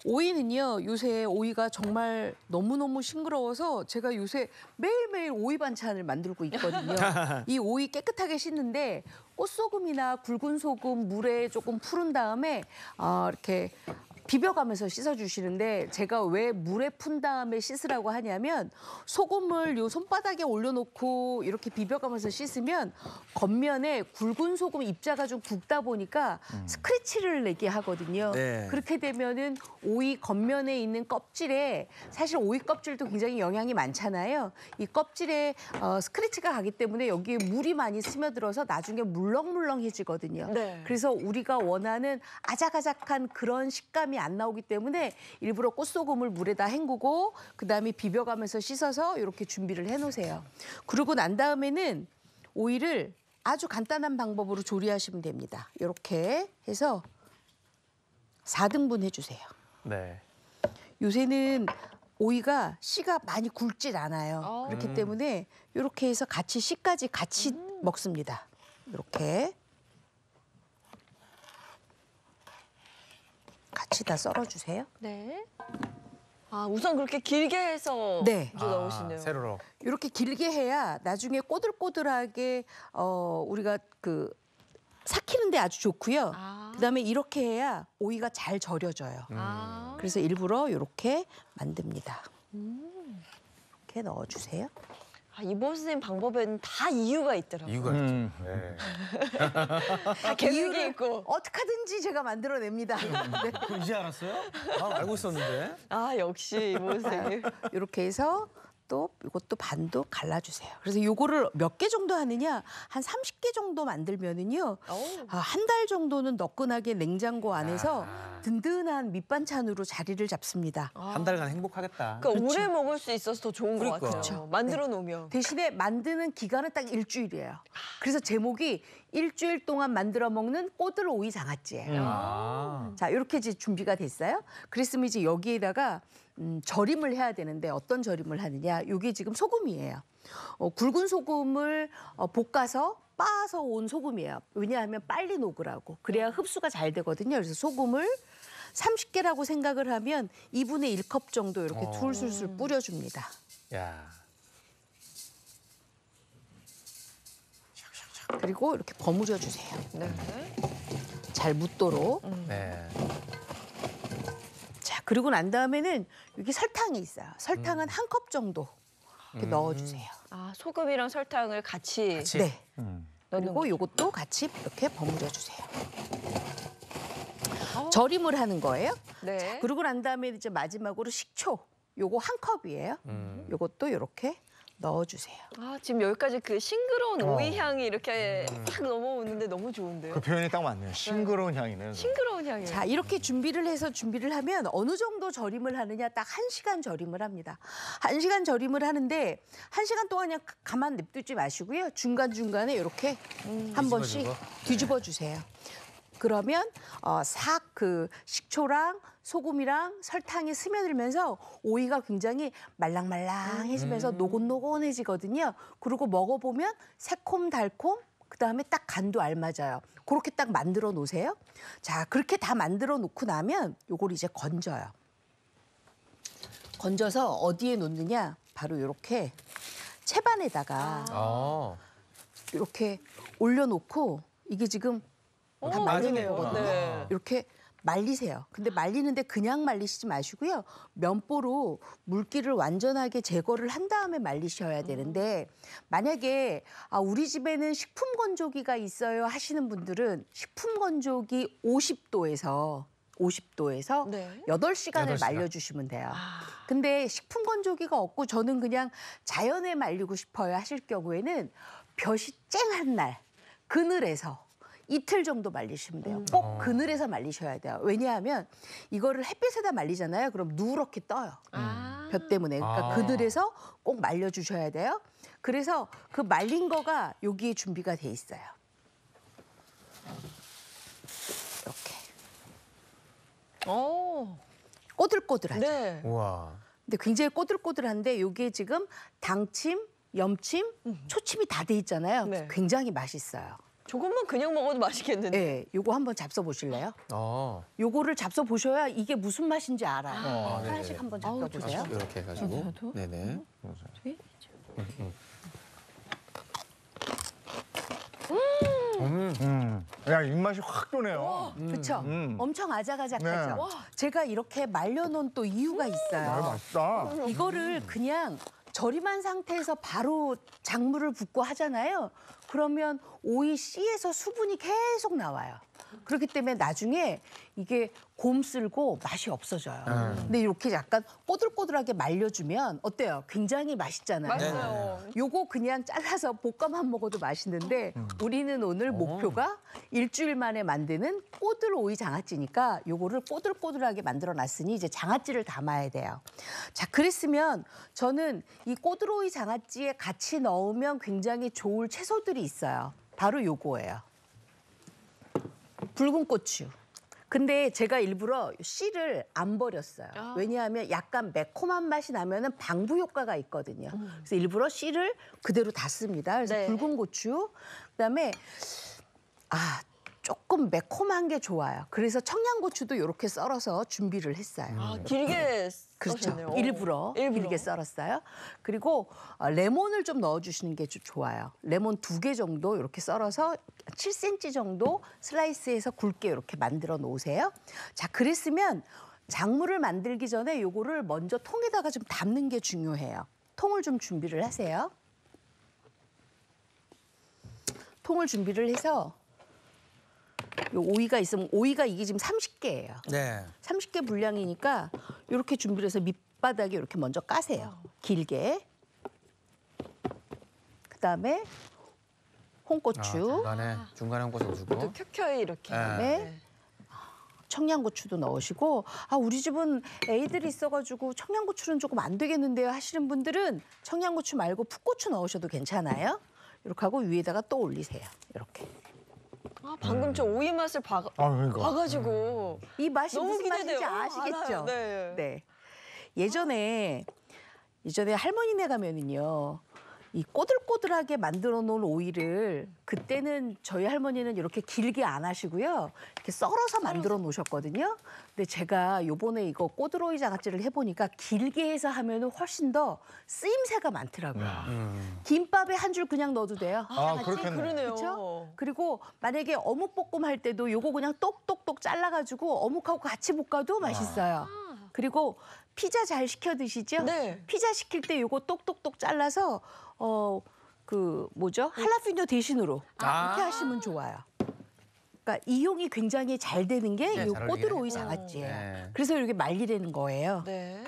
오이는요, 요새 오이가 정말 너무너무 싱그러워서 제가 요새 매일매일 오이 반찬을 만들고 있거든요. 이 오이 깨끗하게 씻는데 꽃소금이나 굵은 소금 물에 조금 푸른 다음에 이렇게 비벼가면서 씻어주시는데 제가 왜 물에 푼 다음에 씻으라고 하냐면 소금을 요 손바닥에 올려놓고 이렇게 비벼가면서 씻으면 겉면에 굵은 소금 입자가 좀 굵다 보니까 스크래치를 내게 하거든요. 네. 그렇게 되면은 오이 겉면에 있는 껍질에 사실 오이 껍질도 굉장히 영양이 많잖아요. 이 껍질에 스크래치가 가기 때문에 여기에 물이 많이 스며들어서 나중에 물렁물렁해지거든요. 네. 그래서 우리가 원하는 아작아작한 그런 식감이 안 나오기 때문에 일부러 꽃소금을 물에다 헹구고 그다음에 비벼가면서 씻어서 이렇게 준비를 해놓으세요. 그러고 난 다음에는 오이를 아주 간단한 방법으로 조리하시면 됩니다. 이렇게 해서 4등분 해주세요. 네. 요새는 오이가 씨가 많이 굵질 않아요. 그렇기 때문에 이렇게 해서 같이 씨까지 같이 먹습니다. 이렇게. 같이 다 썰어주세요. 네. 아, 우선 그렇게 길게 해서 네. 먼저 넣으시네요. 세로로. 이렇게 길게 해야 나중에 꼬들꼬들하게 우리가 삭히는데 아주 좋고요. 그다음에 이렇게 해야 오이가 잘 절여져요. 그래서 일부러 이렇게 만듭니다. 이렇게 넣어주세요. 아, 이보 선생님 방법에는 다 이유가 있더라고요. 이유가 있죠. 네. 다 계획이 있고. 어떻게 하든지 제가 만들어냅니다. 네. 이제 알았어요? 알고 있었는데. 아, 역시 이보 선생님. 이렇게 해서 또 이것도 반도 갈라주세요. 그래서 요거를 몇 개 정도 하느냐? 한 30개 정도 만들면은요. 한 달 정도는 너끈하게 냉장고 안에서 든든한 밑반찬으로 자리를 잡습니다. 한 달간 행복하겠다. 그러니까 오래 먹을 수 있어서 더 좋은 것 그러니까. 같아요. 그렇죠. 만들어 놓으면. 대신에 만드는 기간은 딱 일주일이에요. 그래서 제목이 일주일 동안 만들어 먹는 꼬들 오이 장아찌예요. 자, 이렇게 이제 준비가 됐어요. 그랬으면 이제 여기에다가 절임을 해야 되는데 어떤 절임을 하느냐. 이게 지금 소금이에요. 굵은 소금을 볶아서 빻아서 온 소금이에요. 왜냐하면 빨리 녹으라고. 그래야 흡수가 잘 되거든요. 그래서 소금을 30개라고 생각을 하면 2분의 1컵 정도 이렇게 술술술 뿌려줍니다. 야. 그리고 이렇게 버무려 주세요. 네. 잘 묻도록. 네. 자, 그리고 난 다음에는 여기 설탕이 있어요. 설탕은 한 컵 정도 이렇게 넣어주세요. 아, 소금이랑 설탕을 같이 네. 넣는 그리고 거죠. 이것도 같이 이렇게 버무려 주세요. 절임을 하는 거예요. 네. 그리고 난 다음에 이제 마지막으로 식초. 요거 한 컵이에요. 요것도 이렇게 넣어주세요. 아, 지금 여기까지 그 싱그러운 오이 향이 이렇게 딱 넘어오는데 너무 좋은데요. 그 표현이 딱 맞네요. 싱그러운 향이네요. 싱그러운 향이에요. 자, 이렇게 준비를 하면 어느 정도 절임을 하느냐, 딱 1시간 절임을 합니다. 1시간 절임을 하는데 1시간 동안 그냥 가만 냅두지 마시고요. 중간중간에 이렇게 한 번씩 뒤집어 주세요. 그러면 싹 그 식초랑 소금이랑 설탕이 스며들면서 오이가 굉장히 말랑말랑해지면서 노곤노곤해지거든요. 그리고 먹어보면 새콤달콤, 그다음에 딱 간도 알맞아요. 그렇게 딱 만들어 놓으세요. 자, 그렇게 다 만들어 놓고 나면 요걸 이제 건져요. 건져서 어디에 놓느냐? 바로 이렇게 채반에다가 이렇게 올려놓고 이게 지금 다 말리는 거거든요. 네. 이렇게 말리세요. 근데 말리는데 그냥 말리시지 마시고요. 면보로 물기를 완전하게 제거를 한 다음에 말리셔야 되는데 만약에 우리 집에는 식품 건조기가 있어요 하시는 분들은 식품 건조기 50도에서 네. 8시간을 8시간. 말려주시면 돼요. 근데 식품 건조기가 없고 저는 그냥 자연에 말리고 싶어요 하실 경우에는 볕이 쨍한 날 그늘에서 이틀 정도 말리시면 돼요. 꼭 그늘에서 말리셔야 돼요. 왜냐하면 이거를 햇빛에다 말리잖아요. 그럼 누렇게 떠요. 볕 때문에. 그러니까 그늘에서 꼭 말려주셔야 돼요. 그래서 그 말린 거가 여기에 준비가 돼 있어요. 이렇게. 꼬들꼬들하죠. 네. 우와. 근데 굉장히 꼬들꼬들한데 여기에 지금 당침, 염침, 초침이 다 돼 있잖아요. 네. 굉장히 맛있어요. 저것만 그냥 먹어도 맛있겠는데. 네, 요거 한번 잡숴 보실래요? 어. 요거를 잡숴 보셔야 이게 무슨 맛인지 알아요. 네네. 하나씩 한번 잡숴 보세요. 이렇게 해가지고. 네네. 야, 입맛이 확 도네요. 그렇죠? 엄청 아작아작하죠. 네. 제가 이렇게 말려놓은 또 이유가 아, 있어요. 맛있다. 이거를 그냥 절임한 상태에서 바로 작물을 붓고 하잖아요. 그러면 오이 씨에서 수분이 계속 나와요. 그렇기 때문에 나중에 이게 곰쓸고 맛이 없어져요. 근데 이렇게 약간 꼬들꼬들하게 말려주면 어때요? 굉장히 맛있잖아요. 맛있어요. 요거 그냥 잘라서 볶아만 먹어도 맛있는데 우리는 오늘 목표가 일주일 만에 만드는 꼬들 오이 장아찌니까 요거를 꼬들꼬들하게 만들어 놨으니 이제 장아찌를 담아야 돼요. 자, 그랬으면 저는 이 꼬들 오이 장아찌에 같이 넣으면 굉장히 좋을 채소들이 있어요. 바로 요거예요. 붉은 고추. 근데 제가 일부러 씨를 안 버렸어요. 왜냐하면 약간 매콤한 맛이 나면은 방부 효과가 있거든요. 그래서 일부러 씨를 그대로 다 씁니다. 그래서 네. 붉은 고추, 그다음에 조금 매콤한 게 좋아요. 그래서 청양고추도 이렇게 썰어서 준비를 했어요. 길게 그렇죠. 써셨네요. 일부러 길게 썰었어요. 그리고 레몬을 좀 넣어주시는 게 좋아요. 레몬 2개 정도 이렇게 썰어서 7cm 정도 슬라이스해서 굵게 이렇게 만들어 놓으세요. 자, 그랬으면 작물을 만들기 전에 요거를 먼저 통에다가 좀 담는 게 중요해요. 통을 좀 준비를 하세요. 통을 준비를 해서 요 오이가 있으면 오이가 이게 지금 30개예요. 네. 30개 분량이니까 이렇게 준비를 해서 밑바닥에 이렇게 먼저 까세요. 길게. 그다음에 홍고추, 중간에 한 곳에 주고. 또 켜켜이 이렇게. 네. 청양고추도 넣으시고 우리 집은 애들이 있어가지고 청양고추는 조금 안 되겠는데요 하시는 분들은 청양고추 말고 풋고추 넣으셔도 괜찮아요. 이렇게 하고 위에다가 또 올리세요. 이렇게. 방금 저 오이 맛을 그러니까. 봐가지고 이 맛이 너무 무슨 맛인지 기대돼요. 아시겠죠? 알아요. 네. 네. 예전에 할머니네 가면은요. 이 꼬들꼬들하게 만들어 놓은 오이를 그때는 저희 할머니는 이렇게 길게 안 하시고요. 이렇게 썰어서 만들어 놓으셨거든요. 근데 제가 요번에 이거 꼬들오이 장아찌를 해보니까 길게 해서 하면은 훨씬 더 쓰임새가 많더라고요. 김밥에 한 줄 그냥 넣어도 돼요. 그렇겠네. 그러네요. 그렇죠? 그리고 만약에 어묵볶음 할 때도 요거 그냥 똑똑똑 잘라가지고 어묵하고 같이 볶아도 맛있어요. 그리고 피자 잘 시켜 드시죠? 네. 피자 시킬 때 요거 똑똑똑 잘라서 할라피뇨 대신으로 이렇게 하시면 좋아요. 그러니까 이용이 굉장히 잘 되는 게 네, 요 잘 꼬들오이 어울리네. 장아찌예요. 네. 그래서 이렇게 말리라는 거예요. 네.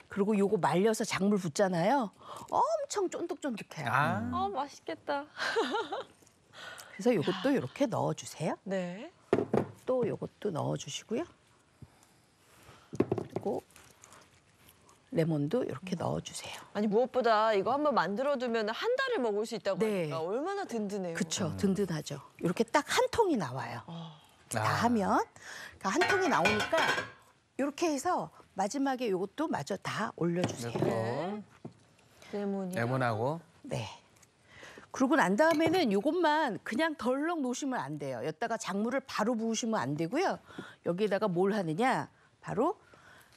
그리고 요거 말려서 작물 붓잖아요. 엄청 쫀득쫀득해요. 맛있겠다. 그래서 요것도 이렇게 넣어주세요. 네. 또 요것도 넣어주시고요. 그리고 레몬도 이렇게 넣어주세요. 아니 무엇보다 이거 한번 만들어두면 한 달을 먹을 수 있다고 네. 하니까 얼마나 든든해요. 그쵸, 든든하죠. 이렇게 딱 한 통이 나와요. 다 하면 한 통이 나오니까 이렇게 해서 마지막에 요것도 마저 다 올려주세요. 네. 레몬이. 레몬하고. 네. 그러고 난 다음에는 요것만 그냥 덜렁 놓으시면 안 돼요. 여기다가 작물을 바로 부으시면 안 되고요. 여기에다가 뭘 하느냐? 바로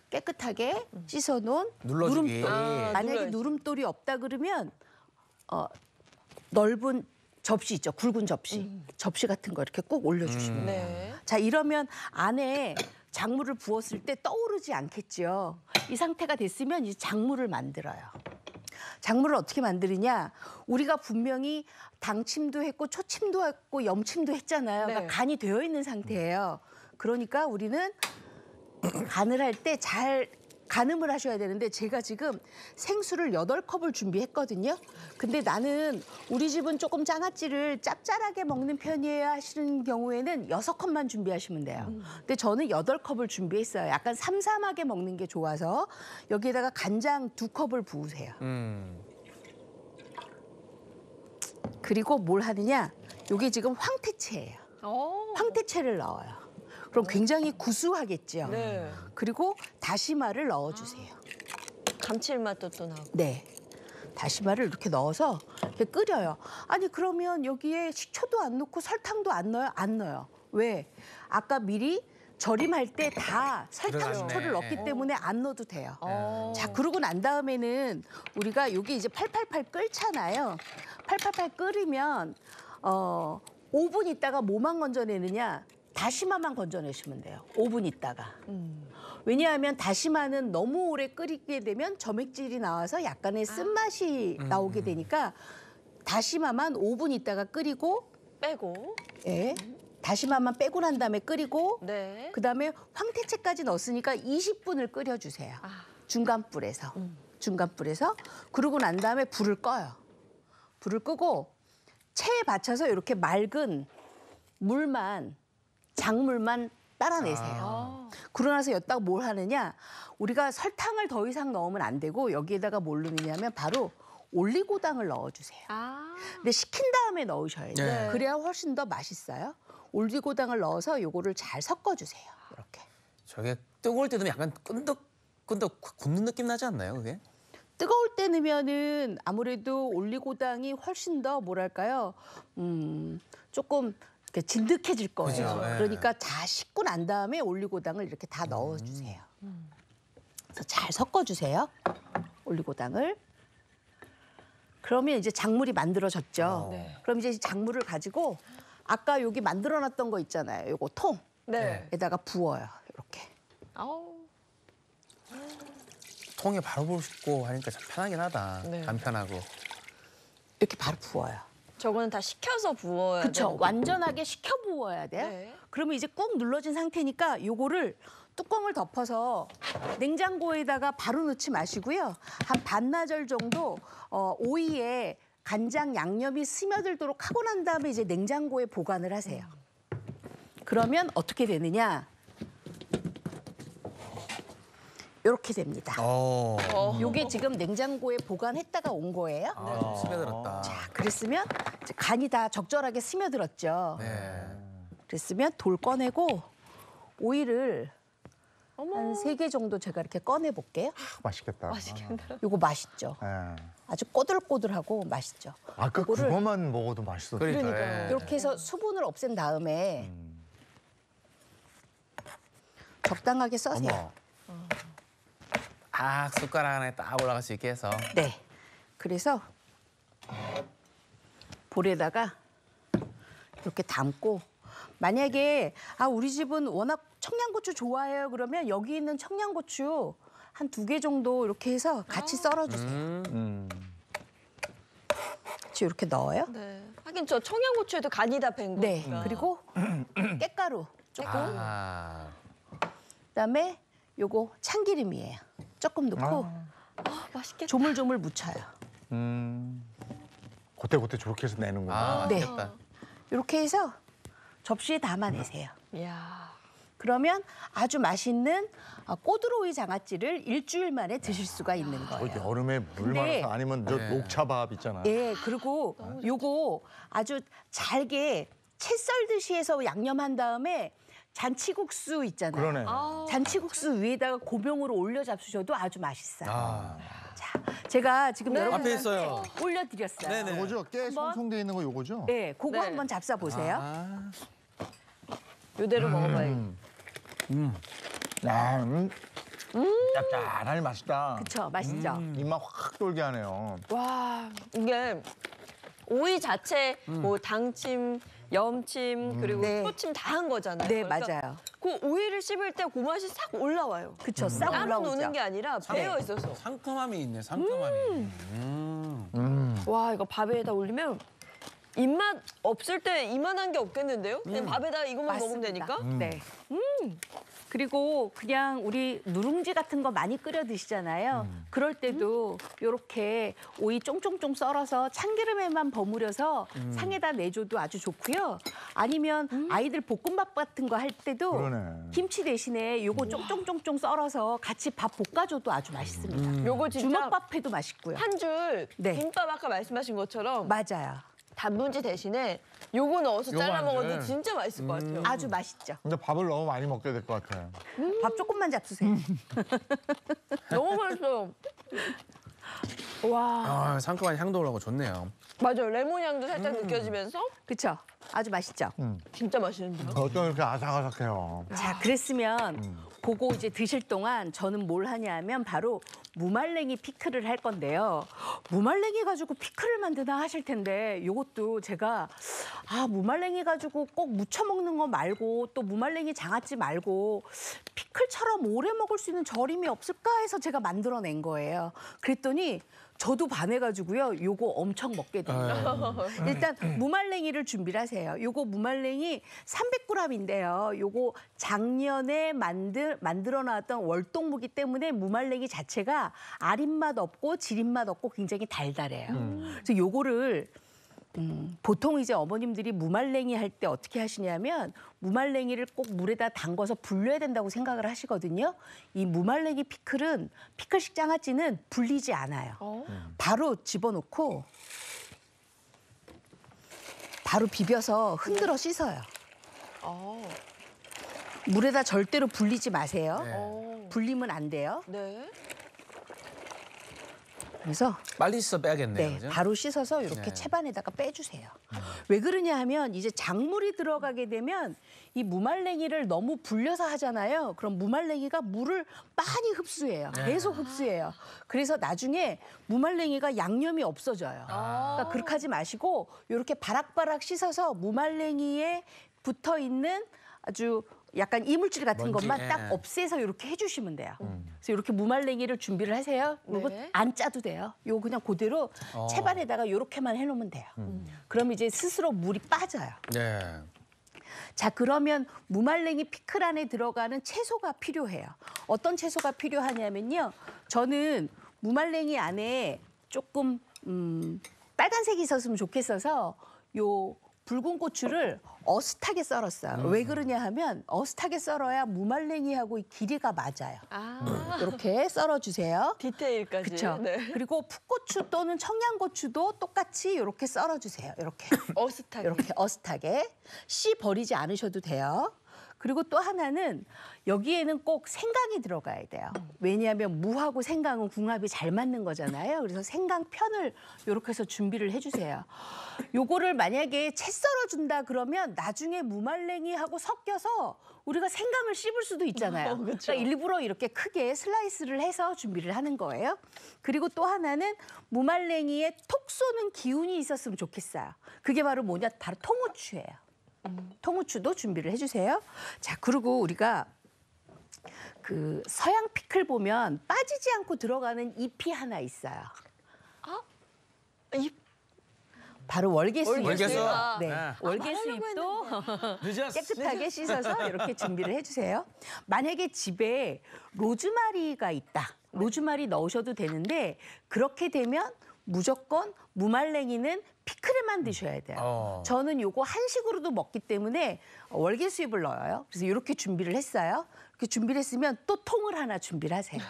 깨끗하게 씻어놓은 눌러주기. 누름돌. 만약에 눌러야지. 누름돌이 없다 그러면 넓은 접시 있죠. 굵은 접시. 접시 같은 거 이렇게 꼭 올려주시면 돼요. 네. 자, 이러면 안에 작물을 부었을 때 떠오르지 않겠죠. 이 상태가 됐으면 이제 작물을 만들어요. 작물을 어떻게 만드느냐? 우리가 분명히 당침도 했고 초침도 했고 염침도 했잖아요. 네. 그러니까 간이 되어 있는 상태예요. 그러니까 우리는 간을 할 때 잘 간음을 하셔야 되는데 제가 지금 생수를 8컵을 준비했거든요. 근데 나는 우리 집은 조금 장아찌를 짭짤하게 먹는 편이에요 하시는 경우에는 6컵만 준비하시면 돼요. 근데 저는 8컵을 준비했어요. 약간 삼삼하게 먹는 게 좋아서 여기에다가 간장 2컵을 부으세요. 그리고 뭘 하느냐? 이게 지금 황태채예요. 황태채를 넣어요. 그럼 굉장히 구수하겠죠. 네. 그리고 다시마를 넣어주세요. 감칠맛도 또 나고. 네. 다시마를 이렇게 넣어서 이렇게 끓여요. 아니 그러면 여기에 식초도 안 넣고 설탕도 안 넣어요? 안 넣어요. 왜? 아까 미리 절임할 때 다 설탕, 들어갔네. 식초를 넣기 때문에 안 넣어도 돼요. 어. 자, 그러고 난 다음에는 우리가 여기 이제 팔팔팔 끓잖아요. 팔팔팔 끓이면 5분 있다가 뭐만 건져내느냐? 다시마만 건져내시면 돼요. 5분 있다가. 왜냐하면 다시마는 너무 오래 끓이게 되면 점액질이 나와서 약간의 쓴맛이 나오게 되니까 다시마만 5분 있다가 끓이고 빼고. 예. 다시마만 빼고 난 다음에 끓이고 네. 그다음에 황태채까지 넣었으니까 20분을 끓여주세요. 아. 중간불에서. 중간불에서. 그러고 난 다음에 불을 꺼요. 불을 끄고 체에 받쳐서 이렇게 맑은 물만, 작물만 따라내세요. 아. 그러고 나서 여기다가 뭘 하느냐. 우리가 설탕을 더 이상 넣으면 안 되고 여기에다가 뭘 넣느냐면 바로 올리고당을 넣어주세요. 아. 근데 식힌 다음에 넣으셔야 돼요. 네. 그래야 훨씬 더 맛있어요. 올리고당을 넣어서 요거를 잘 섞어주세요. 이렇게. 저게 뜨거울 때 넣으면 약간 끈덕끈덕 굳는 느낌 나지 않나요, 그게? 뜨거울 때 넣으면은 아무래도 올리고당이 훨씬 더 뭐랄까요? 조금 이렇게 진득해질 거예요. 그죠, 예. 그러니까 다 식고 난 다음에 올리고당을 이렇게 다 넣어주세요. 그래서 잘 섞어주세요. 올리고당을. 그러면 이제 작물이 만들어졌죠. 네. 그럼 이제 작물을 가지고 아까 여기 만들어놨던 거 있잖아요. 요거 네. 통에다가 부어요. 이렇게. 아우. 통에 바로 붓고 하니까 참 편하긴 하다. 네. 간편하고. 이렇게 바로 부어요. 저거는 다 식혀서 부어야 그렇죠. 되는 완전하게 식혀 부어야 돼요. 네. 그러면 이제 꾹 눌러진 상태니까 요거를 뚜껑을 덮어서 냉장고에다가 바로 넣지 마시고요. 한 반나절 정도 오이에 간장 양념이 스며들도록 하고 난 다음에 이제 냉장고에 보관을 하세요. 그러면 어떻게 되느냐? 이렇게 됩니다. 어. 요게 지금 냉장고에 보관했다가 온 거예요. 아, 스며들었다. 자, 그랬으면 이제 간이 다 적절하게 스며들었죠. 네. 그랬으면 돌 꺼내고 오이를 어머. 한 3개 정도 제가 이렇게 꺼내 볼게요. 맛있겠다. 맛있겠다. 요거 맛있죠. 예. 아주 꼬들꼬들하고 맛있죠. 아까 요거를 그거만 먹어도 맛있었어. 그러니까요. 예. 이렇게 해서 수분을 없앤 다음에 적당하게 써세요. 어머. 숟가락 안에 딱 올라갈 수 있게 해서. 네. 그래서 볼에다가 이렇게 담고 만약에 우리 집은 워낙 청양고추 좋아해요. 그러면 여기 있는 청양고추 한 2개 정도 이렇게 해서 같이 썰어주세요. 같이 이렇게 넣어요. 네. 하긴 저 청양고추에도 간이 다 밴 네. 거니까. 그리고 깻가루 조금. 아. 그다음에 요거 참기름이에요. 조금 넣고 아, 맛있겠다. 조물조물 묻혀요. 그때 저렇게 해서 내는구나. 네. 맛있겠다. 이렇게 해서 접시에 담아내세요. 이야. 그러면 아주 맛있는 꼬들오이 장아찌를 일주일 만에 드실 수가 있는 뭐 거예요. 여름에 물 근데- 많아서 아니면 저 네. 녹차밥 있잖아. 예, 그리고 요거 아주 잘게 채 썰듯이 해서 양념한 다음에 잔치국수 있잖아요. 그러네. 아. 잔치국수 위에다가 고명으로 올려 잡수셔도 아주 맛있어요. 아. 자, 제가 지금 네. 여러분한테 앞에 있어요. 올려드렸어요. 네네. 요거죠? 깨 한번? 송송돼 있는 거 요거죠? 네, 그거 네. 한번 잡숴 보세요. 아. 요대로 먹어봐요. 짭짤하니 맛있다. 그쵸, 맛있죠? 입맛 확 돌게 하네요. 와, 이게 오이 자체 뭐 당침, 염침 그리고 네. 표침 다 한 거잖아요. 네, 그러니까 맞아요. 그 오이를 씹을 때 그 맛이 싹 올라와요. 그쵸, 싹 따로 올라오죠. 노는 게 아니라 배어 있어서. 상큼함이 있네, 상큼함이. 와, 이거 밥에다 올리면 입맛 없을 때 이만한 게 없겠는데요? 그냥 밥에다 이것만 먹으면 되니까? 네. 그리고 그냥 우리 누룽지 같은 거 많이 끓여 드시잖아요. 그럴 때도 이렇게 오이 쫑쫑쫑 썰어서 참기름에만 버무려서 상에다 내줘도 아주 좋고요. 아니면 아이들 볶음밥 같은 거 할 때도 그러네. 김치 대신에 요거 쫑쫑쫑쫑 썰어서 같이 밥 볶아줘도 아주 맛있습니다. 요거 진짜 주먹밥 해도 맛있고요. 한 줄 네. 김밥 아까 말씀하신 것처럼 맞아요. 단무지 대신에 요거 넣어서 요거 잘라 안 먹어도 돼. 진짜 맛있을 것 같아요. 아주 맛있죠. 근데 밥을 너무 많이 먹게 될 것 같아요. 밥 조금만 잡수세요. 너무 맛있어요. 와, 아, 상큼한 향도 올라오고 좋네요. 맞아요. 레몬 향도 살짝 느껴지면서 그쵸? 아주 맛있죠? 진짜 맛있는데요. 어쩜 이렇게 아삭아삭해요. 자, 그랬으면 그거 이제 드실 동안 저는 뭘 하냐면 바로 무말랭이 피클을 할 건데요. 무말랭이 가지고 피클을 만드나 하실 텐데 요것도 제가 무말랭이 가지고 꼭 무쳐 먹는 거 말고 또 무말랭이 장아찌 말고 피클처럼 오래 먹을 수 있는 절임이 없을까 해서 제가 만들어낸 거예요. 그랬더니 저도 반해가지고요. 요거 엄청 먹게 됩니다. 일단 무말랭이를 준비를 하세요. 요거 무말랭이 300g인데요. 요거 작년에 만들어 놨던 월동무기 때문에 무말랭이 자체가 아린맛 없고 지린맛 없고 굉장히 달달해요. 그래서 요거를 보통 이제 어머님들이 무말랭이 할 때 어떻게 하시냐면 무말랭이를 꼭 물에다 담궈서 불려야 된다고 생각을 하시거든요. 이 무말랭이 피클은 피클식 장아찌는 불리지 않아요. 바로 집어넣고 바로 비벼서 흔들어 씻어요. 물에다 절대로 불리지 마세요. 네. 불리면 안 돼요. 네. 그래서 빨리 씻어 빼야겠네요. 네, 그죠? 바로 씻어서 이렇게 네. 채반에다가 빼주세요. 왜 그러냐 하면 이제 작물이 들어가게 되면 이 무말랭이를 너무 불려서 하잖아요. 그럼 무말랭이가 물을 많이 흡수해요. 계속 흡수해요. 그래서 나중에 무말랭이가 양념이 없어져요. 그러니까 그렇게 하지 마시고 이렇게 바락바락 씻어서 무말랭이에 붙어 있는 아주 약간 이물질 같은 먼지, 것만 예. 딱 없애서 이렇게 해주시면 돼요. 그래서 이렇게 무말랭이를 준비를 하세요. 이거 네. 안 짜도 돼요. 이거 그냥 그대로 채반에다가 이렇게만 해놓으면 돼요. 그럼 이제 스스로 물이 빠져요. 네. 자, 그러면 무말랭이 피클 안에 들어가는 채소가 필요해요. 어떤 채소가 필요하냐면요. 저는 무말랭이 안에 조금 빨간색이 있었으면 좋겠어서 요 붉은 고추를 어슷하게 썰었어요. 왜 그러냐 하면 어슷하게 썰어야 무말랭이하고 이 길이가 맞아요. 이렇게 썰어주세요. 디테일까지. 그렇죠. 네. 그리고 풋고추 또는 청양고추도 똑같이 이렇게 썰어주세요. 이렇게. 어슷하게. 이렇게 어슷하게. 씨 버리지 않으셔도 돼요. 그리고 또 하나는 여기에는 꼭 생강이 들어가야 돼요. 왜냐하면 무하고 생강은 궁합이 잘 맞는 거잖아요. 그래서 생강 편을 이렇게 해서 준비를 해주세요. 요거를 만약에 채 썰어준다 그러면 나중에 무말랭이하고 섞여서 우리가 생강을 씹을 수도 있잖아요. 그렇죠. 그러니까 일부러 이렇게 크게 슬라이스를 해서 준비를 하는 거예요. 그리고 또 하나는 무말랭이에 톡 쏘는 기운이 있었으면 좋겠어요. 그게 바로 뭐냐? 바로 통후추예요. 통후추도 준비를 해주세요. 자, 그리고 우리가 그 서양 피클 보면 빠지지 않고 들어가는 잎이 하나 있어요. 잎. 바로 월계수잎. 월계수. 네, 네. 월계수잎도 늦었어. 깨끗하게 씻어서 이렇게 준비를 해주세요. 만약에 집에 로즈마리가 있다. 로즈마리 넣으셔도 되는데 그렇게 되면 무조건 무말랭이는 피클에만 드셔야 돼요. 저는 요거 한식으로도 먹기 때문에 월계수잎을 넣어요. 그래서 이렇게 준비를 했어요. 이렇게 준비를 했으면 또 통을 하나 준비를 하세요.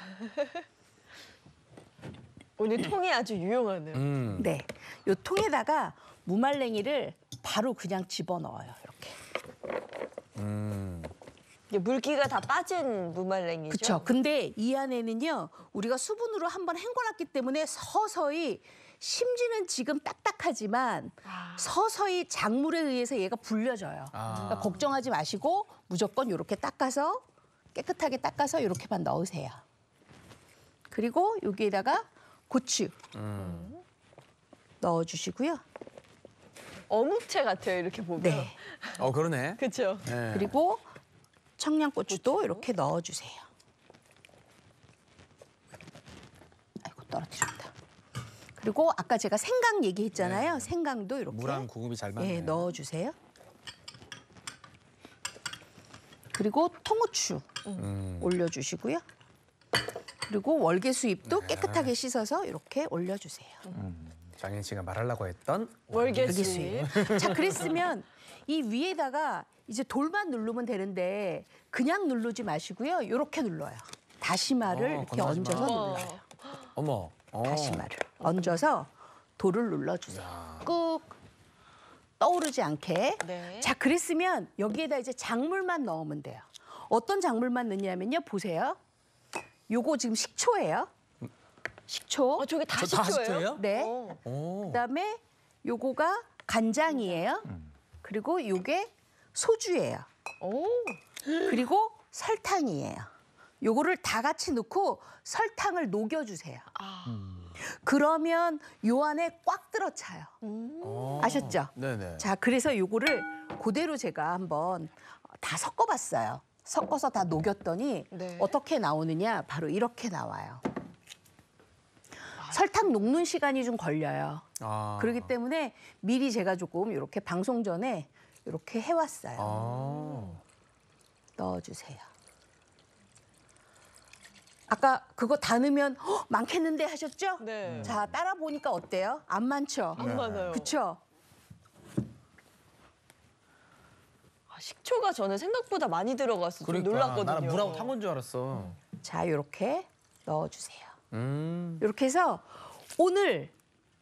오늘 통이 아주 유용하네요. 네, 요 통에다가 무말랭이를 바로 그냥 집어넣어요. 이렇게. 이게 물기가 다 빠진 무말랭이죠. 그렇죠. 근데 이 안에는요, 우리가 수분으로 한번 헹궈놨기 때문에 서서히 심지는 지금 딱딱하지만 서서히 작물에 의해서 얘가 불려져요. 그러니까 걱정하지 마시고 무조건 이렇게 닦아서 깨끗하게 닦아서 이렇게만 넣으세요. 그리고 여기에다가 고추 넣어주시고요. 어묵채 같아요. 이렇게 보면. 네. 그러네. 그렇죠. 네. 그리고 청양고추도 이렇게 넣어주세요. 아이고 떨어뜨렸다. 그리고 아까 제가 생강 얘기했잖아요. 생강도 이렇게 무랑 구급이 잘 맞네. 넣어주세요. 그리고 통후추 올려주시고요. 그리고 월계수잎도 깨끗하게 씻어서 이렇게 올려주세요. 장인 씨가 말하려고 했던 월계수잎. 자, 그랬으면 이 위에다가 이제 돌만 누르면 되는데 그냥 누르지 마시고요. 이렇게 눌러요. 다시마를 이렇게 건다시마. 얹어서 눌러요. 어머. 다시마를 얹어서 돌을 눌러주세요. 꾹 떠오르지 않게. 네. 자, 그랬으면 여기에다 이제 작물만 넣으면 돼요. 어떤 작물만 넣냐면요. 보세요. 요거 지금 식초예요. 식초. 저게 다 다 식초예요? 식초예요? 네. 오. 그다음에 요거가 간장이에요. 그리고 요게 소주예요. 오. 그리고 설탕이에요. 요거를 다 같이 넣고 설탕을 녹여주세요. 그러면 요 안에 꽉 들어차요. 아셨죠? 네네. 자, 그래서 요거를 그대로 제가 한번 다 섞어봤어요. 섞어서 다 녹였더니 네. 어떻게 나오느냐? 바로 이렇게 나와요. 설탕 녹는 시간이 좀 걸려요. 아. 그렇기 때문에 미리 제가 조금 이렇게 방송 전에 이렇게 해왔어요. 아. 넣어주세요. 아까 그거 다 넣으면 많겠는데 하셨죠? 네. 자, 따라 보니까 어때요? 안 많죠? 안 많아요. 그쵸? 식초가 저는 생각보다 많이 들어가서 좀 그러니까 놀랐거든요. 나는 물하고 탄 건 줄 알았어. 자, 이렇게 넣어주세요. 음. 이렇게 해서 오늘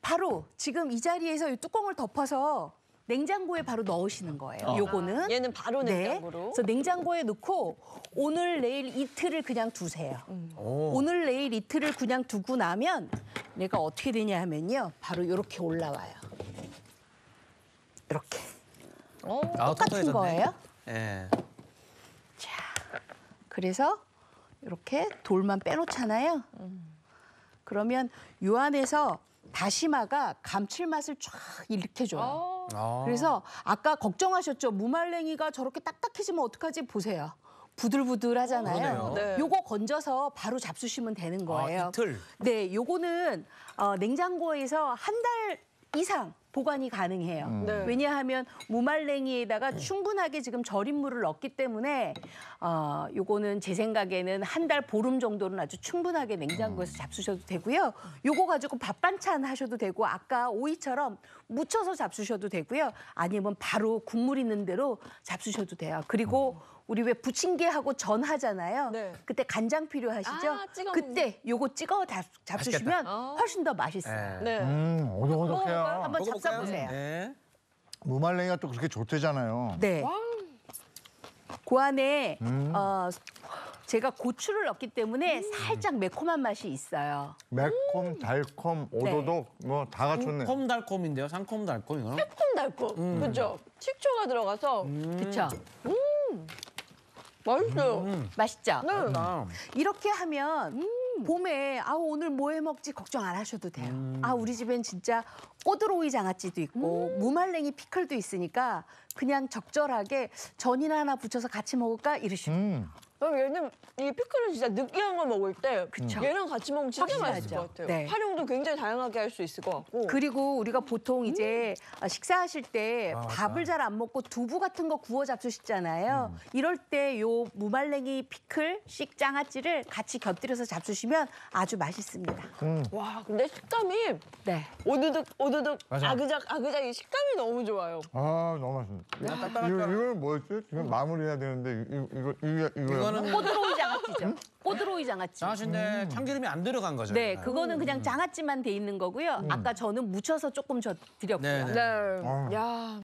바로 지금 이 자리에서 이 뚜껑을 덮어서 냉장고에 바로 넣으시는 거예요. 요거는. 얘는 바로 네. 냉장고로. 그래서 냉장고에 넣고 오늘 내일 이틀을 그냥 두세요. 오. 오늘 내일 이틀을 그냥 두고 나면 얘가 어떻게 되냐 하면요. 바로 이렇게 올라와요. 이렇게. 아, 똑같은 통통해졌네. 거예요. 예. 자, 그래서 이렇게 돌만 빼놓잖아요. 그러면 요 안에서 다시마가 감칠맛을 쫙 일으켜줘요. 아. 그래서 아까 걱정하셨죠? 무말랭이가 저렇게 딱딱해지면 어떡하지? 보세요. 부들부들하잖아요. 그러네요. 네. 요거 건져서 바로 잡수시면 되는 거예요. 아, 이틀. 네, 요거는 냉장고에서 한 달 이상 보관이 가능해요. 네. 왜냐하면 무말랭이에다가 충분하게 지금 절인 물을 넣기 때문에 요거는 제 생각에는 한 달 보름 정도는 아주 충분하게 냉장고에서 잡수셔도 되고요. 요거 가지고 밥 반찬 하셔도 되고 아까 오이처럼 무쳐서 잡수셔도 되고요. 아니면 바로 국물 있는 대로 잡수셔도 돼요. 그리고 우리 왜 부침개하고 전 하잖아요. 네. 그때 간장 필요하시죠? 아, 찍어 그때 요거 찍어 잡수시면 맛있겠다. 훨씬 더 맛있어요. 예. 네. 오독오독해요. 한번 먹어볼까요? 잡숴보세요. 네. 무말랭이가 또 그렇게 좋대잖아요. 네. 그 안에 제가 고추를 넣기 때문에 살짝 매콤한 맛이 있어요. 매콤, 달콤, 오도독 뭐 다 갖췄네. 콤달콤인데요. 상콤달콤 이거는. 달콤. 그렇죠. 식초가 들어가서 그렇죠? 맛있어요. 맛있죠? 네. 아. 이렇게 하면 봄에 오늘 뭐 해 먹지 걱정 안 하셔도 돼요. 우리 집엔 진짜 꼬들오이 장아찌도 있고 무말랭이 피클도 있으니까 그냥 적절하게 전이나 하나 부쳐서 같이 먹을까 이러시면 얘는 이 피클은 진짜 느끼한 거 먹을 때 그쵸. 얘랑 같이 먹으면 진짜 확실하죠. 맛있을 것 같아요. 네. 활용도 굉장히 다양하게 할 수 있을 것 같고. 그리고 우리가 보통 이제 식사하실 때 맞다. 밥을 잘 안 먹고 두부 같은 거 구워 잡수시잖아요. 이럴 때 요 무말랭이 피클, 씩 장아찌를 같이 곁들여서 잡수시면 아주 맛있습니다. 와, 근데 식감이 네. 오드득 맞아. 아그작 이 식감이 너무 좋아요. 아 너무 맛있네. 이거는 뭐였지? 지금 마무리해야 되는데 이거 이거는 꼬들오이 장아찌죠. 꼬들오이 장아찌. 장아찌인데 참기름이 안 들어간 거죠. 네, 그거는 그냥 장아찌만 돼 있는 거고요. 아까 저는 무쳐서 조금 드렸고요. 네, 네. 네. 야.